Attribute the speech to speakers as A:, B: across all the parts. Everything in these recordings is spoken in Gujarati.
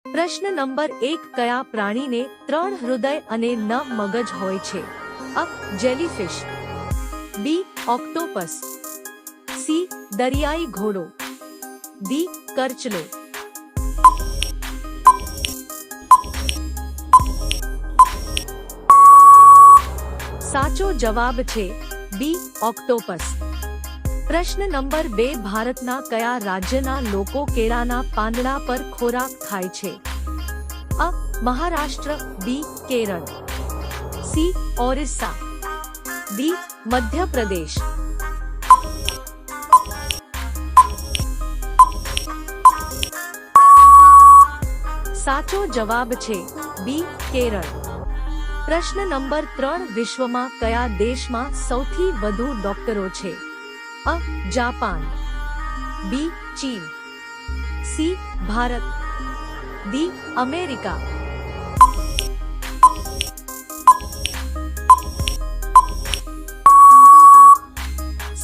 A: પ્રશ્ન નંબર 1 કયા પ્રાણીને 3 હૃદય અને 9 મગજ હોય છે? અ. Jellyfish, B. Octopus, C. દરિયાઈ ઘોડો, ડી. કરચલો. સાચો જવાબ છે બી. ઓક્ટોપસ. પ્રશ્ન નંબર 2 ભારતના કયા રાજ્યના લોકો કેળાના પાંદડા પર ખોરાક ખાય છે? અ. મહારાષ્ટ્ર, બી. કેરળ, સી. ઓરિસ્સા, ડી. મધ્યપ્રદેશ. સાચો જવાબ છે બી. કેરળ. પ્રશ્ન નંબર 3 વિશ્વમાં કયા દેશમાં સૌથી વધુ ડોક્ટરો છે? અ. જાપાન, બી. ચીન, સી. ભારત, ડી. અમેરિકા.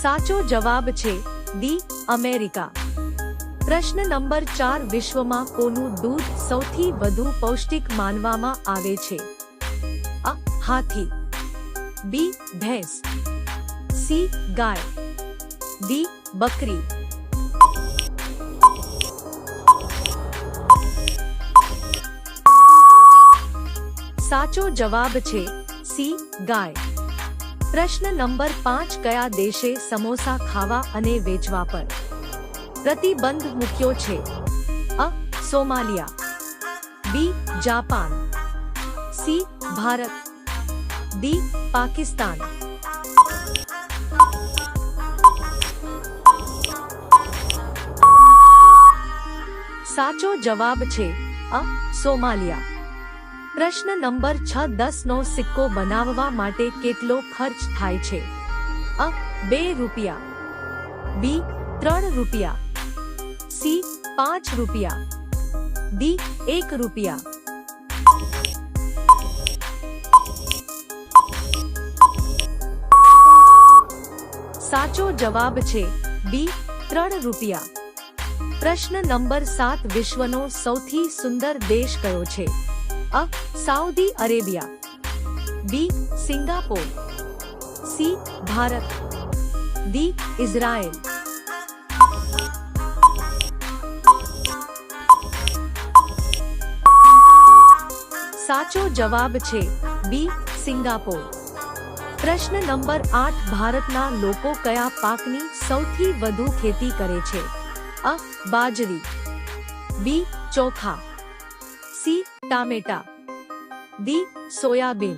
A: સાચો જવાબ છે ડી. અમેરિકા. પ્રશ્ન નંબર 4 વિશ્વમાં કોનું દૂધ સૌથી વધુ પૌષ્ટિક માનવામાં આવે છે? અ. હાથી, બી. ભેંસ, સી. ગાય, ડી. બકરી. સાચો જવાબ છે સી. ગાય. પ્રશ્ન નંબર 5 કયા દેશે સમોસા ખાવા અને વેચવા પર પ્રતિબંધ મૂક્યો છે? અ. Somalia, B. Japan, C. Bharat, D. Pakistan. સાચો જવાબ છે અ. સોમાલિયા. પ્રશ્ન નંબર 6 10 નો સિક્કો બનાવવા માટે કેટલો ખર્ચ થાય છે? અ. 2 રૂપિયા, બી. 3 રૂપિયા, સી. 5 રૂપિયા, ડી. 1 રૂપિયા. સાચો જવાબ છે બી. 3 રૂપિયા. પ્રશ્ન નંબર 7 વિશ્વનો સૌથી સુંદર દેશ કયો છે? અ. Saudi Arabia, B. Singapore, C. Bharat, D. Israel. સાચો જવાબ છે બી. સિંગાપોર. પ્રશ્ન નંબર 8 ભારતના લોકો કયા પાકની સૌથી વધુ ખેતી કરે છે? અ. બાજરી, બી. ચોખા, સી. ટામેટા, ડી. સોયાબીન.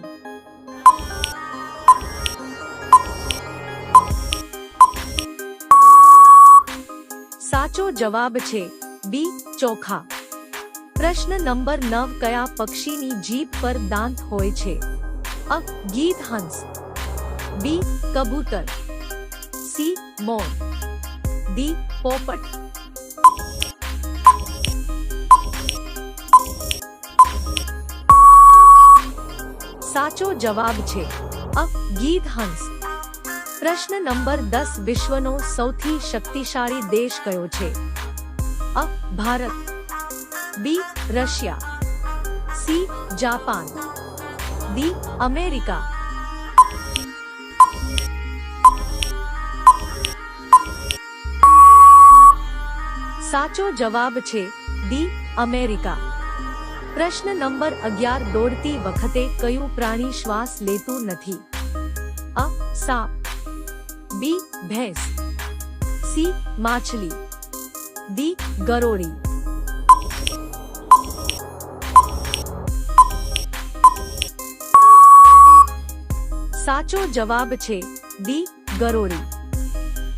A: સાચો જવાબ છે બી. ચોખા. પ્રશ્ન નંબર 9 કયા પક્ષીની જીભ પર દાંત હોય છે? અ. ગીધ હંસ, બી. કબૂતર, સી. મોર, ડી. પોપટ. સાચો જવાબ છે અ. ગીધ હંસ. પ્રશ્ન નંબર 10 વિશ્વનો સૌથી શક્તિશાળી દેશ કયો છે? અ. Bharat, B. Russia, C. Japan, D. America. સાચો જવાબ છે ડી. અમેરિકા. પ્રશ્ન નંબર 11 દોડતી વખતે કયું પ્રાણી શ્વાસ લેતું નથી? અ. સાપ, બી. ભેંસ, સી. માછલી, ડી. ગરોળી. સાચો જવાબ છે ડી. ગરોળી.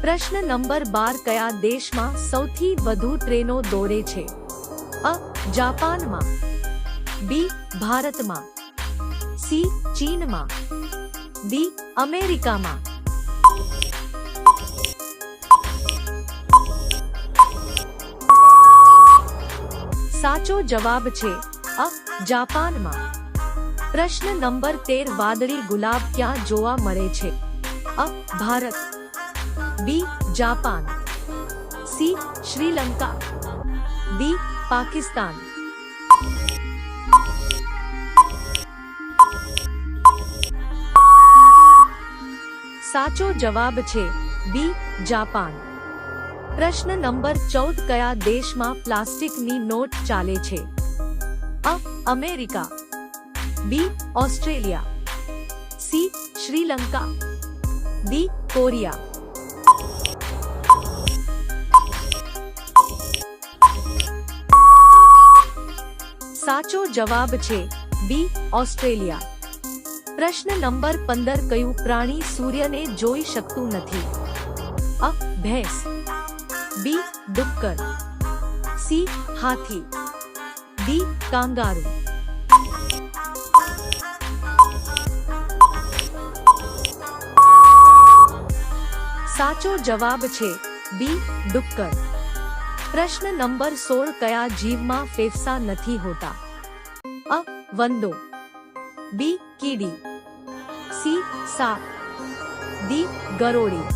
A: પ્રશ્ન નંબર 12 કયા દેશમાં સૌથી વધુ ટ્રેનો દોડે છે? અ. જાપાનમાં, બી. ભારતમાં, સી. ચીનમાં, ડી. અમેરિકામાં. સાચો જવાબ છે અ. જાપાનમાં. પ્રશ્ન નંબર 13 વાદળી ગુલાબ ક્યાં જોવા મળે છે? અ. Bharat, B. Japan, C. Sri Lanka, D. Pakistan. સાચો જવાબ છે બી જાપાન. પ્રશ્ન નંબર 14 કયા દેશમાં પ્લાસ્ટિકની નોટ ચાલે છે? અ America, B Australia, C Sri Lanka, D Korea. સાચો જવાબ છે બી ઓસ્ટ્રેલિયા. પ્રશ્ન નંબર 15 કયું પ્રાણી સૂર્યને જોઈ શકતું નથી? અ ભેંસ, બી ડુક્કર, સી હાથી, ડી કાંગારૂ. સાચો જવાબ છે બી ડુક્કર. પ્રશ્ન નંબર 16 કયા જીવમાં ફેફસા નથી હોતા? અ વંદો, બી કીડી, સી સાપ, ડી ગરોળી.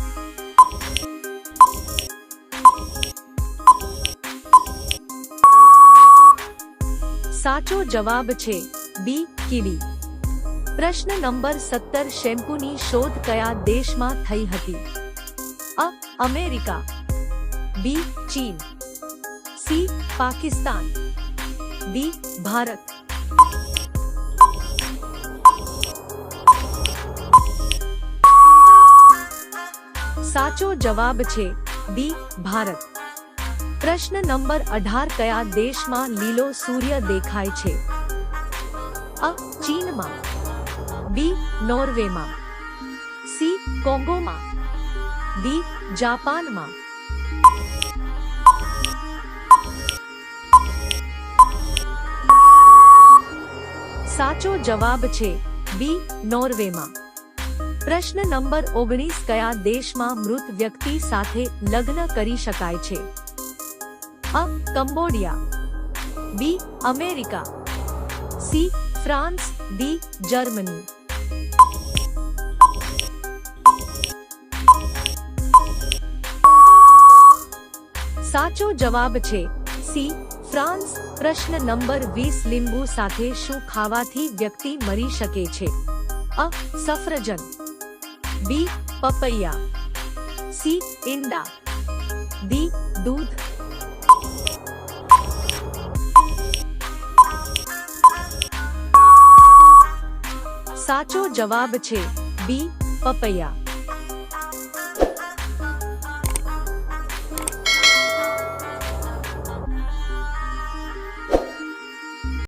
A: સાચો જવાબ છે બી કીડી. પ્રશ્ન નંબર 17 શેમ્પૂની શોધ કયા દેશમાં થઈ હતી? અ અમેરિકા, બી ચીન, સી પાકિસ્તાન, ડી ભારત. સાચો જવાબ છે ડી ભારત. પ્રશ્ન નંબર 18 કયા દેશમાં લીલો સૂર્ય દેખાય છે? અ ચીનમાં, બી નોર્વેમાં, સી કોંગોમાં, ડી જાપાનમાં. સાચો જવાબ છે બી નોર્વેમાં. પ્રશ્ન નંબર 19 કયા દેશમાં મૃત વ્યક્તિ સાથે લગ્ન કરી શકાય છે? અ Cambodia, B America, C France, D Germany. સાચો જવાબ છે સી ફ્રાન્સ. પ્રશ્ન નંબર 20 લીંબુ સાથે શું ખાવાથી વ્યક્તિ મરી શકે છે? અ સફરજન, બી પપૈયા, સી ઈંડા, ડી દૂધ. સાચો જવાબ છે બી પપૈયા.